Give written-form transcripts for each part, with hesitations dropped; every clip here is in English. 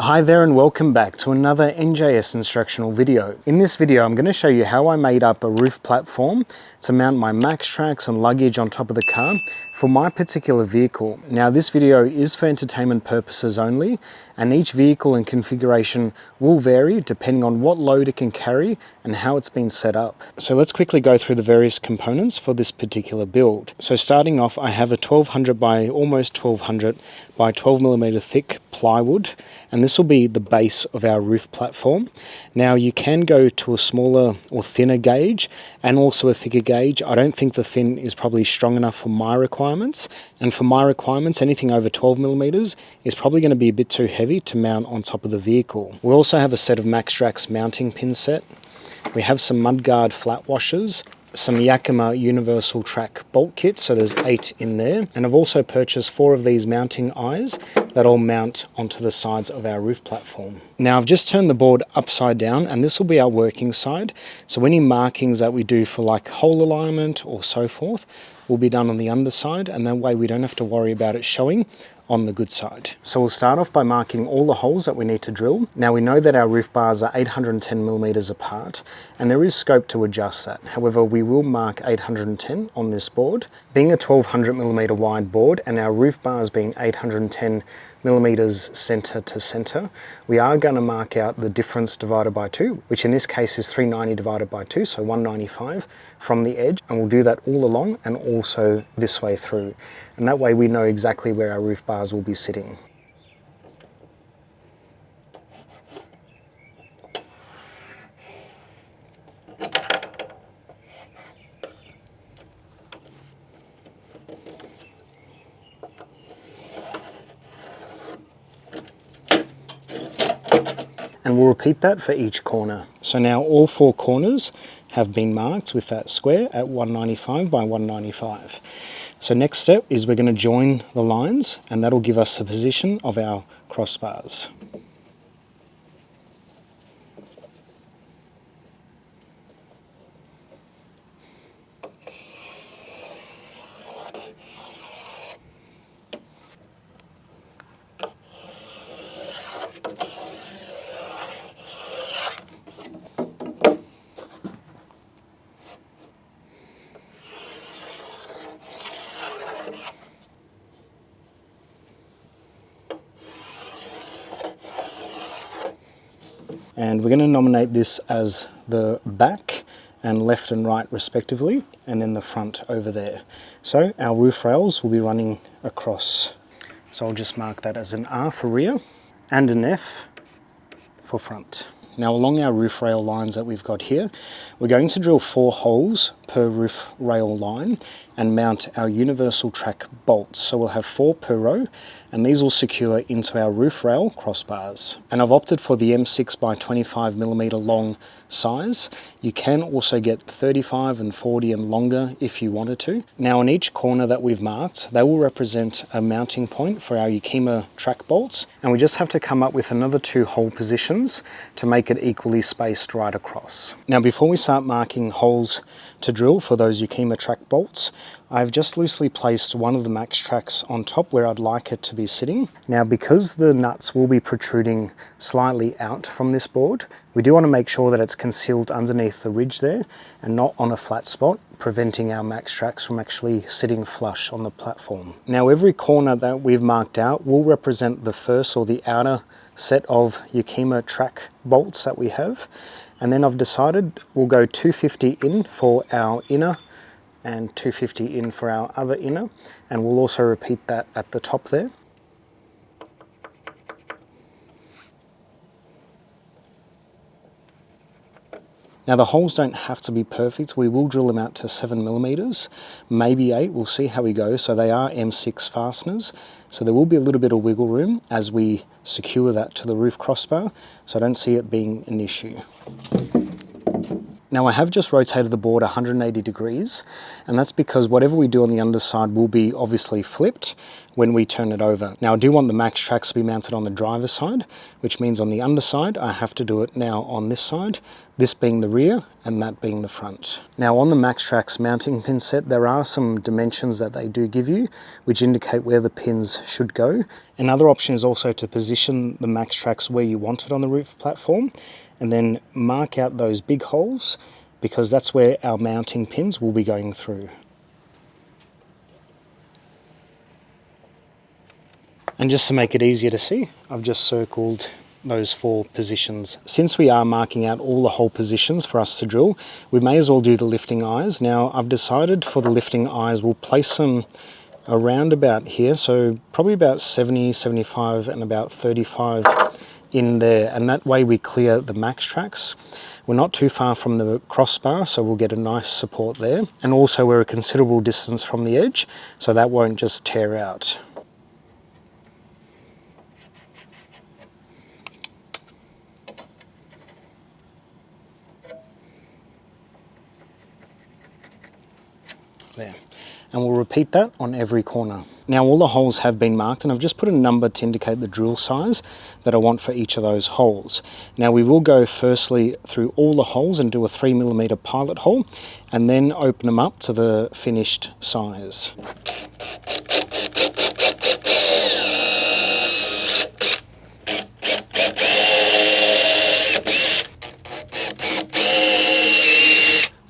Hi there and welcome back to another NJS instructional video. In this video I'm going to show you how I made up a roof platform to mount my MaxTrax and luggage on top of the car for my particular vehicle. Now this video is for entertainment purposes only, and each vehicle and configuration will vary depending on what load it can carry and how it's been set up. So let's quickly go through the various components for this particular build. So starting off, I have a 1200 by almost 1200 by 12mm thick plywood, and this will be the base of our roof platform. Now you can go to a smaller or thinner gauge and also a thicker gauge. I don't think the thin is probably strong enough for my requirements, and for my requirements anything over 12mm is probably going to be a bit too heavy to mount on top of the vehicle. We also have a set of MaxTrax mounting pin set. We have some mudguard flat washers, some Yakima universal track bolt kits, so there's 8 in there, and I've also purchased 4 of these mounting eyes that I'll mount onto the sides of our roof platform. Now I've just turned the board upside down, and this will be our working side, so any markings that we do for like hole alignment or so forth will be done on the underside, and that way we don't have to worry about it showing on the good side. So we'll start off by marking all the holes that we need to drill. Now we know that our roof bars are 810mm apart, and there is scope to adjust that. However, we will mark 810 on this board. Being a 1200mm wide board and our roof bars being 810mm center to center, we are going to mark out the difference divided by 2, which in this case is 390 divided by 2, so 195 from the edge, and we'll do that all along and also this way through. And that way we know exactly where our roof bars will be sitting. And we'll repeat that for each corner. So now all 4 corners have been marked with that square at 195 by 195. So next step is we're going to join the lines, and that'll give us the position of our crossbars. And we're going to nominate this as the back and left and right respectively, and then the front over there. So our roof rails will be running across. So I'll just mark that as an R for rear and an F for front. Now along our roof rail lines that we've got here, we're going to drill 4 holes per roof rail line and mount our universal track bolts. So we'll have 4 per row, and these will secure into our roof rail crossbars. And I've opted for the M6 by 25mm long size. You can also get 35 and 40 and longer if you wanted to. Now on each corner that we've marked, they will represent a mounting point for our Yakima track bolts, and we just have to come up with another 2 hole positions to make it equally spaced right across. Now before we start marking holes to drill for those Yakima track bolts, I've just loosely placed one of the MaxTrax on top where I'd like it to be sitting. Now because the nuts will be protruding slightly out from this board, we do want to make sure that it's concealed underneath the ridge there and not on a flat spot, preventing our MaxTrax from actually sitting flush on the platform. Now every corner that we've marked out will represent the first or the outer set of Yakima track bolts that we have, and then I've decided we'll go 250 in for our inner and 250 in for our other inner, and we'll also repeat that at the top there. Now the holes don't have to be perfect. We will drill them out to 7mm, maybe 8, we'll see how we go. So they are M6 fasteners, so there will be a little bit of wiggle room as we secure that to the roof crossbar, so I don't see it being an issue. Now I have just rotated the board 180 degrees, and that's because whatever we do on the underside will be obviously flipped when we turn it over. Now I do want the max tracks to be mounted on the driver's side, which means on the underside I have to do it now on this side, this being the rear and that being the front. Now on the max tracks mounting pin set, there are some dimensions that they do give you, which indicate where the pins should go. Another option is also to position the max tracks where you want it on the roof platform, and then mark out those big holes, because that's where our mounting pins will be going through. And just to make it easier to see, I've just circled those 4 positions. Since we are marking out all the hole positions for us to drill, we may as well do the lifting eyes. Now I've decided for the lifting eyes, we'll place them around about here, so probably about 70, 75 and about 35 in there, and that way we clear the max tracks. We're not too far from the crossbar, so we'll get a nice support there, and also we're a considerable distance from the edge, so that won't just tear out. There. And we'll repeat that on every corner. Now all the holes have been marked, and I've just put a number to indicate the drill size that I want for each of those holes. Now we will go firstly through all the holes and do a 3mm pilot hole, and then open them up to the finished size.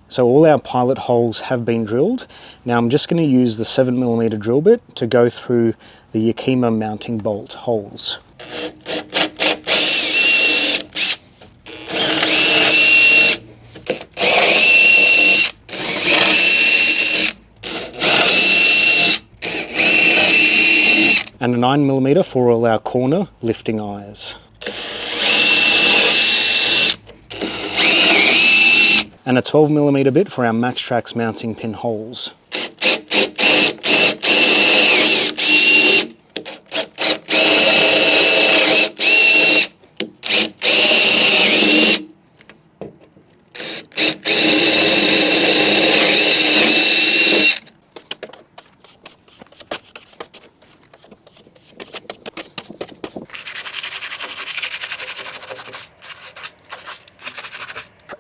So all our pilot holes have been drilled. Now I'm just going to use the 7mm drill bit to go through the Yakima mounting bolt holes. And a 9mm for all our corner lifting eyes. And a 12mm bit for our max tracks mounting pin holes.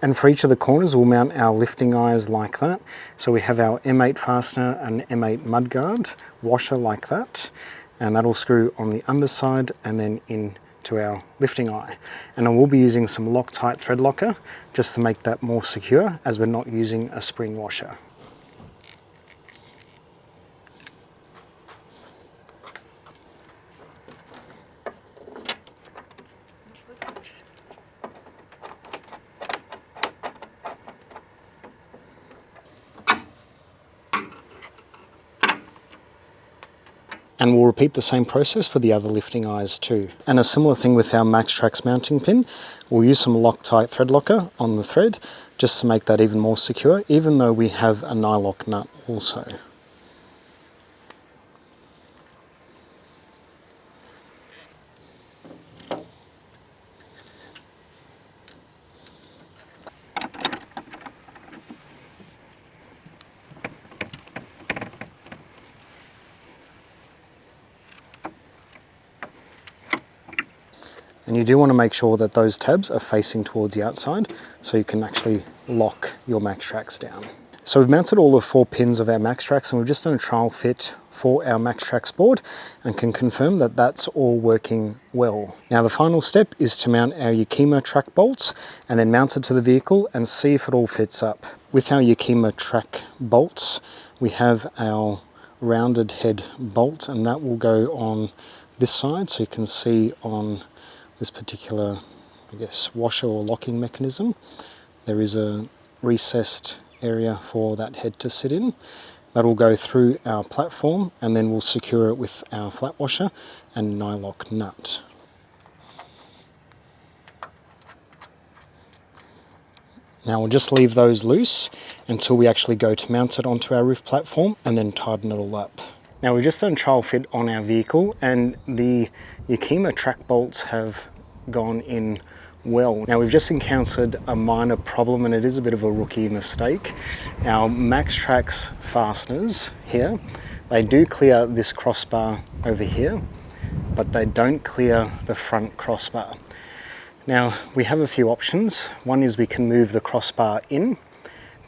And for each of the corners we'll mount our lifting eyes like that. So we have our M8 fastener and M8 mudguard washer like that, and that'll screw on the underside and then into our lifting eye. And I will be using some Loctite thread locker just to make that more secure, as we're not using a spring washer. And we'll repeat the same process for the other lifting eyes too. And a similar thing with our max tracks mounting pin. We'll use some Loctite thread locker on the thread just to make that even more secure, even though we have a nylock nut also. And you do want to make sure that those tabs are facing towards the outside so you can actually lock your max tracks down. So we've mounted all the 4 pins of our max tracks, and we've just done a trial fit for our max tracks board and can confirm that that's all working well. Now the final step is to mount our Yakima track bolts and then mount it to the vehicle and see if it all fits up. With our Yakima track bolts, we have our rounded head bolt, and that will go on this side, so you can see on this particular, I guess, washer or locking mechanism, there is a recessed area for that head to sit in. That will go through our platform, and then we'll secure it with our flat washer and nylock nut. Now we'll just leave those loose until we actually go to mount it onto our roof platform and then tighten it all up. Now we've just done a trial fit on our vehicle, and the Yakima track bolts have gone in well. Now we've just encountered a minor problem, and it is a bit of a rookie mistake. Our MaxTrax fasteners here, they do clear this crossbar over here, but they don't clear the front crossbar. Now we have a few options. One is we can move the crossbar in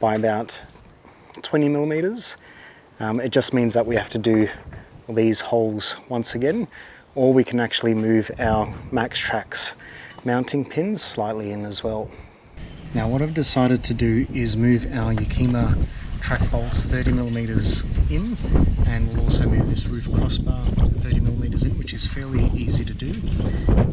by about 20 millimeters. It just means that we have to do these holes once again, or we can actually move our MaxTrax mounting pins slightly in as well. Now what I've decided to do is move our Yakima track bolts 30 millimeters in, and we'll also move this roof crossbar 30 millimeters in, which is fairly easy to do,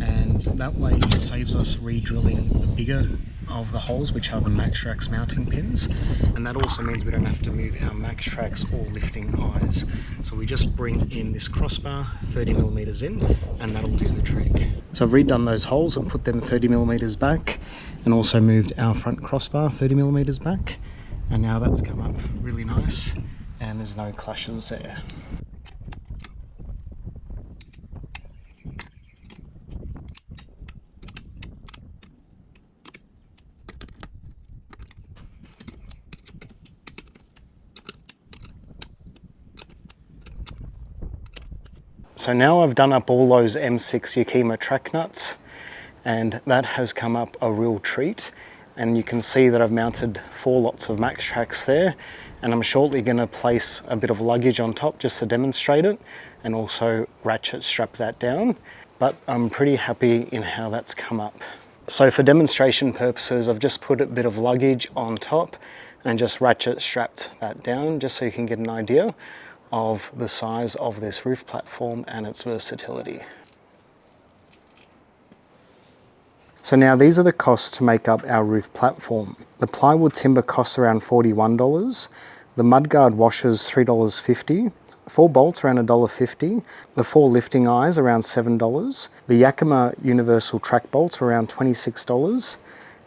and that way it saves us re-drilling the bigger of the holes, which are the MaxTrax mounting pins, and that also means we don't have to move our MaxTrax or lifting eyes. So we just bring in this crossbar 30 millimeters in, and that'll do the trick. So I've redone those holes and put them 30 millimeters back, and also moved our front crossbar 30 millimeters back, and now that's come up really nice and there's no clashes there. So now I've done up all those M6 Yakima track nuts, and that has come up a real treat. And you can see that I've mounted 4 lots of MaxTrax there, and I'm shortly going to place a bit of luggage on top just to demonstrate it, and also ratchet strap that down. But I'm pretty happy in how that's come up. So for demonstration purposes, I've just put a bit of luggage on top and just ratchet strapped that down, just so you can get an idea of the size of this roof platform and its versatility. So now these are the costs to make up our roof platform. The plywood timber costs around $41, the mudguard washers $3.50, 4 bolts around $1.50, the 4 lifting eyes around $7, the Yakima universal track bolts around $26,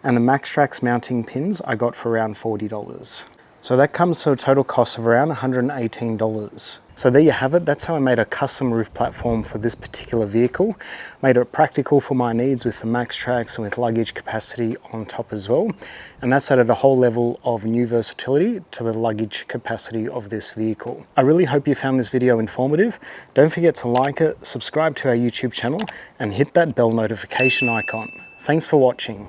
and the MaxTrax mounting pins I got for around $40. So that comes to a total cost of around $118. So there you have it. That's how I made a custom roof platform for this particular vehicle. Made it practical for my needs with the MaxTrax and with luggage capacity on top as well. And that's added a whole level of new versatility to the luggage capacity of this vehicle. I really hope you found this video informative. Don't forget to like it, subscribe to our YouTube channel, and hit that bell notification icon. Thanks for watching.